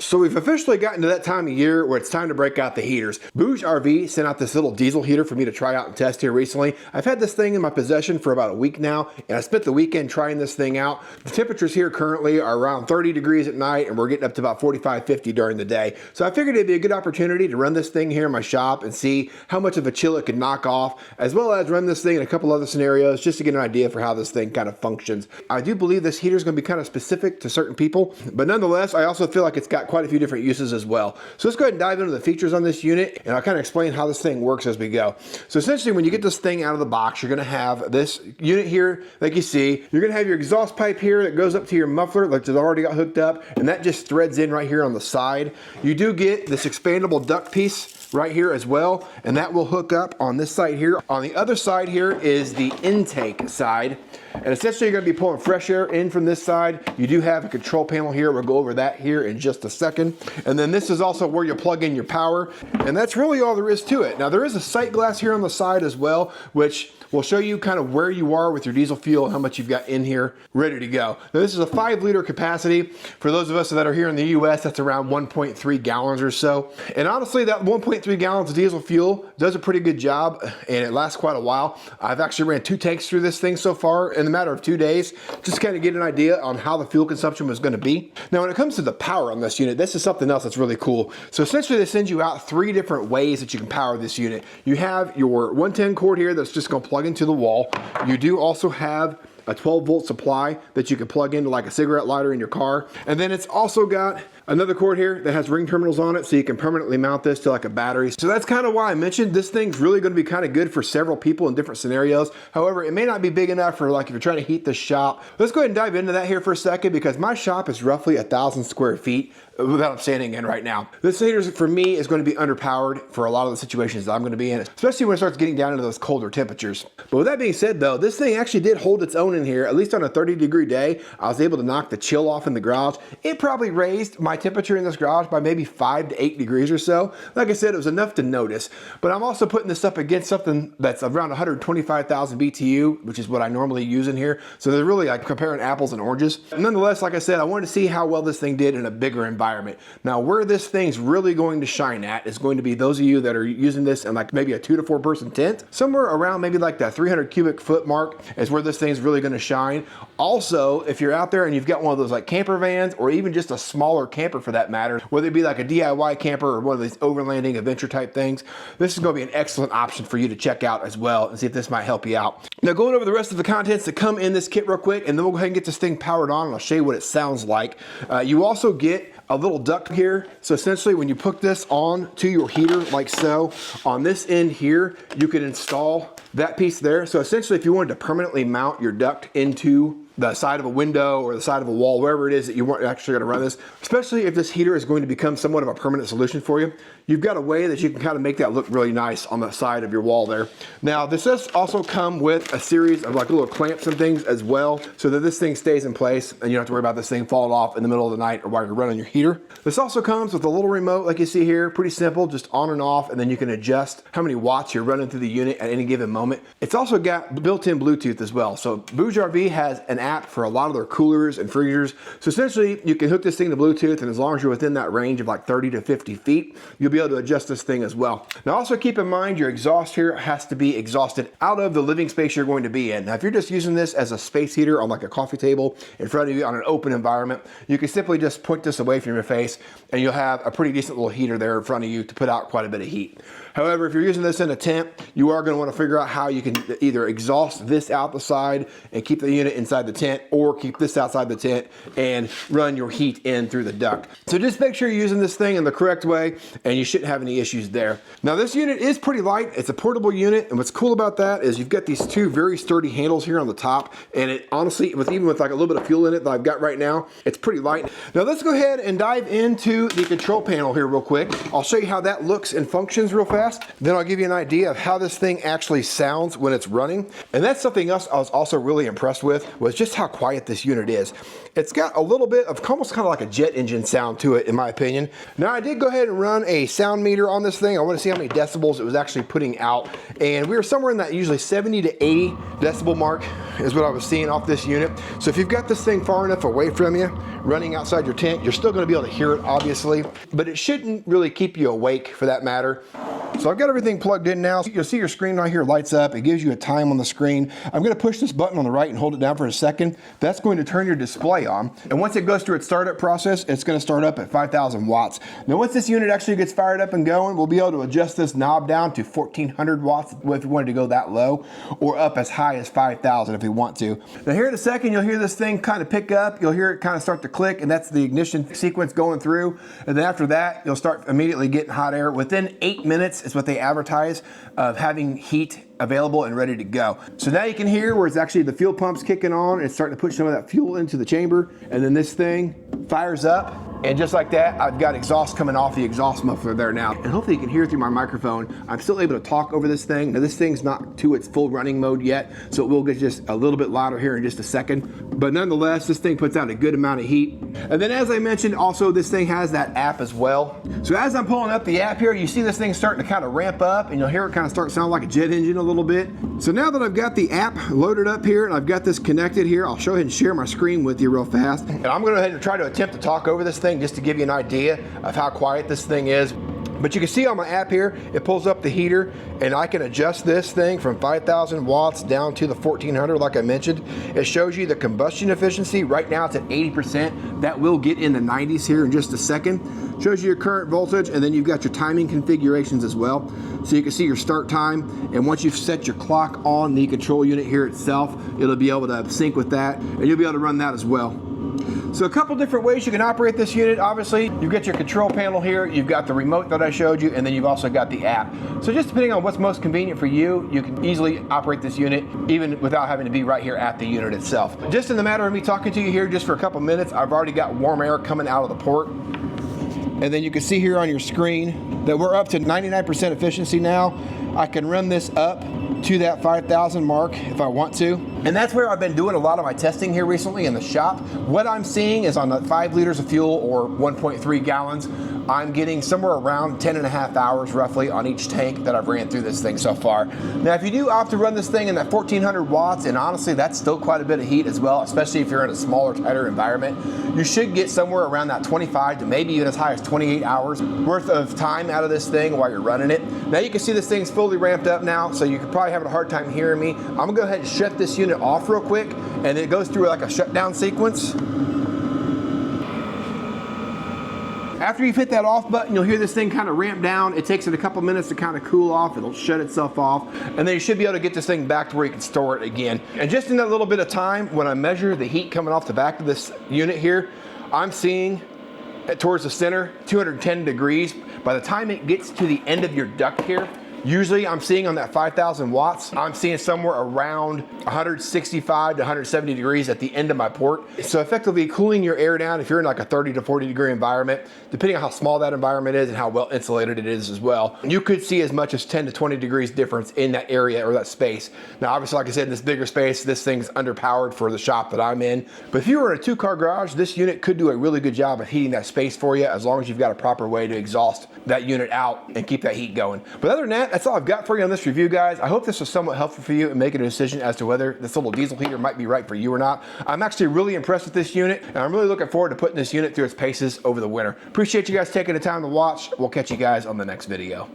So we've officially gotten to that time of year where it's time to break out the heaters. BougeRV sent out this little diesel heater for me to try out and test here recently. I've had this thing in my possession for about a week now, and I spent the weekend trying this thing out. The temperatures here currently are around 30 degrees at night, and we're getting up to about 45, 50 during the day. So I figured it'd be a good opportunity to run this thing here in my shop and see how much of a chill it could knock off, as well as run this thing in a couple other scenarios just to get an idea for how this thing kind of functions. I do believe this heater is going to be kind of specific to certain people, but nonetheless, I also feel like it's got quite a few different uses as well. So let's go ahead and dive into the features on this unit, and I'll kind of explain how this thing works as we go. So essentially, when you get this thing out of the box, you're going to have this unit here, like you see. You're going to have your exhaust pipe here that goes up to your muffler, like it's already got hooked up, and that just threads in right here on the side. You do get this expandable duct piece right here as well, and that will hook up on this side here. On the other side here is the intake side, and essentially you're going to be pulling fresh air in from this side. You do have a control panel here. We'll go over that here in just a second. And then this is also where you plug in your power, and that's really all there is to it. Now there is a sight glass here on the side as well, which will show you kind of where you are with your diesel fuel and how much you've got in here ready to go. Now this is a 5-liter capacity. For those of us that are here in the US, that's around 1.3 gallons or so. And honestly, that 1.3 gallons of diesel fuel does a pretty good job, and it lasts quite a while. I've actually ran 2 tanks through this thing so far in a matter of 2 days, just to kind of get an idea on how the fuel consumption was going to be. Now when it comes to the power on this unit, this is something else that's really cool. So essentially they send you out 3 different ways that you can power this unit. You have your 110 cord here that's just going to plug into the wall. You do also have a 12-volt supply that you can plug into like a cigarette lighter in your car. And then it's also got another cord here that has ring terminals on it, so you can permanently mount this to like a battery. So that's kind of why I mentioned this thing's really going to be kind of good for several people in different scenarios. However, it may not be big enough for like if you're trying to heat the shop. Let's go ahead and dive into that here for a second, because my shop is roughly 1,000 square feet without I'm standing in right now. This heater for me is going to be underpowered for a lot of the situations that I'm going to be in, especially when it starts getting down into those colder temperatures. But with that being said though, this thing actually did hold its own in here. At least on a 30-degree day, I was able to knock the chill off in the garage. It probably raised my temperature in this garage by maybe 5 to 8 degrees or so. Like I said, it was enough to notice, but I'm also putting this up against something that's around 125,000 BTU, which is what I normally use in here. So they're really like comparing apples and oranges. Nonetheless, like I said, I wanted to see how well this thing did in a bigger environment. Now, where this thing's really going to shine at is going to be those of you that are using this in like maybe a 2 to 4 person tent. Somewhere around maybe like that 300 cubic foot mark is where this thing's really going to shine. Also, if you're out there and you've got one of those like camper vans, or even just a smaller camper for that matter, whether it be like a DIY camper or one of these overlanding adventure type things, this is going to be an excellent option for you to check out as well and see if this might help you out. Now, going over the rest of the contents that come in this kit real quick, and then we'll go ahead and get this thing powered on, and I'll show you what it sounds like. You also get a little duct here. So essentially when you put this on to your heater like so, on this end here, you can install that piece there. So essentially if you wanted to permanently mount your duct into the side of a window or the side of a wall, wherever it is that you want actually going to run this, especially if this heater is going to become somewhat of a permanent solution for you, you've got a way that you can kind of make that look really nice on the side of your wall there. Now, this does also come with a series of like little clamps and things as well, so that this thing stays in place and you don't have to worry about this thing falling off in the middle of the night or while you're running your heater. This also comes with a little remote like you see here, pretty simple, just on and off, and then you can adjust how many watts you're running through the unit at any given moment. It's also got built-in Bluetooth as well. So BougeRV has an app for a lot of their coolers and freezers. So essentially you can hook this thing to Bluetooth, and as long as you're within that range of like 30 to 50 feet, you'll be able to adjust this thing as well. Now also keep in mind your exhaust here has to be exhausted out of the living space you're going to be in. Now if you're just using this as a space heater on like a coffee table in front of you on an open environment, you can simply just point this away from your face and you'll have a pretty decent little heater there in front of you to put out quite a bit of heat. However, if you're using this in a tent, you are going to want to figure out how you can either exhaust this out the side and keep the unit inside the tent, or keep this outside the tent and run your heat in through the duct. So just make sure you're using this thing in the correct way, and you shouldn't have any issues there. Now this unit is pretty light. It's a portable unit, and what's cool about that is you've got these 2 very sturdy handles here on the top, and it honestly, even with like a little bit of fuel in it that I've got right now, it's pretty light. Now let's go ahead and dive into the control panel here real quick. I'll show you how that looks and functions real fast. Then I'll give you an idea of how this thing actually sounds when it's running. And that's something else I was also really impressed with, was just just how quiet this unit is. It's got a little bit of almost kind of like a jet engine sound to it, in my opinion. Now, I did go ahead and run a sound meter on this thing. I want to see how many decibels it was actually putting out. And we were somewhere in that usually 70 to 80 decibel mark is what I was seeing off this unit. So if you've got this thing far enough away from you, running outside your tent, you're still going to be able to hear it, obviously, but it shouldn't really keep you awake for that matter. So I've got everything plugged in now. You'll see your screen right here lights up. It gives you a time on the screen. I'm going to push this button on the right and hold it down for a second. That's going to turn your display on. And once it goes through its startup process, it's going to start up at 5,000 watts. Now, once this unit actually gets fired up and going, we'll be able to adjust this knob down to 1,400 watts if we wanted to go that low, or up as high as 5,000 if we want to. Now, here in a second, you'll hear this thing kind of pick up. You'll hear it kind of start to click, and that's the ignition sequence going through. And then after that, you'll start immediately getting hot air. Within 8 minutes is what they advertise of having heat available and ready to go. So now you can hear where it's actually the fuel pump's kicking on. It's starting to push some of that fuel into the chamber, and then this thing fires up. And just like that, I've got exhaust coming off the exhaust muffler there now. And hopefully you can hear through my microphone. I'm still able to talk over this thing. Now, this thing's not to its full running mode yet, so it will get just a little bit louder here in just a second. But nonetheless, this thing puts out a good amount of heat. And then, as I mentioned, also this thing has that app as well. So as I'm pulling up the app here, you see this thing starting to kind of ramp up, and you'll hear it kind of start sounding like a jet engine a little bit. So now that I've got the app loaded up here and I've got this connected here, I'll show ahead and share my screen with you real fast. And I'm going to go ahead and try to attempt to talk over this thing just to give you an idea of how quiet this thing is. But you can see on my app here, it pulls up the heater, and I can adjust this thing from 5,000 watts down to the 1,400 like I mentioned. It shows you the combustion efficiency. Right now it's at 80%. That will get in the 90s here in just a second. Shows you your current voltage, and then you've got your timing configurations as well. So you can see your start time, and once you've set your clock on the control unit here itself, it'll be able to sync with that, and you'll be able to run that as well. So a couple different ways you can operate this unit. Obviously, you've got your control panel here, you've got the remote that I showed you, and then you've also got the app. So just depending on what's most convenient for you, you can easily operate this unit even without having to be right here at the unit itself. Just in the matter of me talking to you here just for a couple minutes, I've already got warm air coming out of the port. And then you can see here on your screen that we're up to 99% efficiency now. I can run this up to that 5,000 mark if I want to. And that's where I've been doing a lot of my testing here recently in the shop. What I'm seeing is on the 5 liters of fuel or 1.3 gallons, I'm getting somewhere around 10.5 hours roughly on each tank that I've ran through this thing so far. Now, if you do opt to run this thing in that 1,400 watts, and honestly, that's still quite a bit of heat as well, especially if you're in a smaller, tighter environment, you should get somewhere around that 25 to maybe even as high as 28 hours worth of time out of this thing while you're running it. Now, you can see this thing's fully ramped up now, so you could probably have a hard time hearing me. I'm gonna go ahead and shut this unit off real quick, and it goes through like a shutdown sequence. After you've hit that off button, you'll hear this thing kind of ramp down. It takes it a couple minutes to kind of cool off. It'll shut itself off, and then you should be able to get this thing back to where you can store it again. And just in that little bit of time, when I measure the heat coming off the back of this unit here, I'm seeing towards the center, 210 degrees. By the time it gets to the end of your duct here, usually I'm seeing on that 5,000 watts, I'm seeing somewhere around 165 to 170 degrees at the end of my port. So effectively cooling your air down if you're in like a 30 to 40 degree environment, depending on how small that environment is and how well insulated it is as well, you could see as much as 10 to 20 degrees difference in that area or that space. Now, obviously, like I said, in this bigger space, this thing's underpowered for the shop that I'm in. But if you were in a 2-car garage, this unit could do a really good job of heating that space for you as long as you've got a proper way to exhaust that unit out and keep that heat going. But other than that, that's all I've got for you on this review, guys. I hope this was somewhat helpful for you in making a decision as to whether this little diesel heater might be right for you or not. I'm actually really impressed with this unit, and I'm really looking forward to putting this unit through its paces over the winter. Appreciate you guys taking the time to watch. We'll catch you guys on the next video.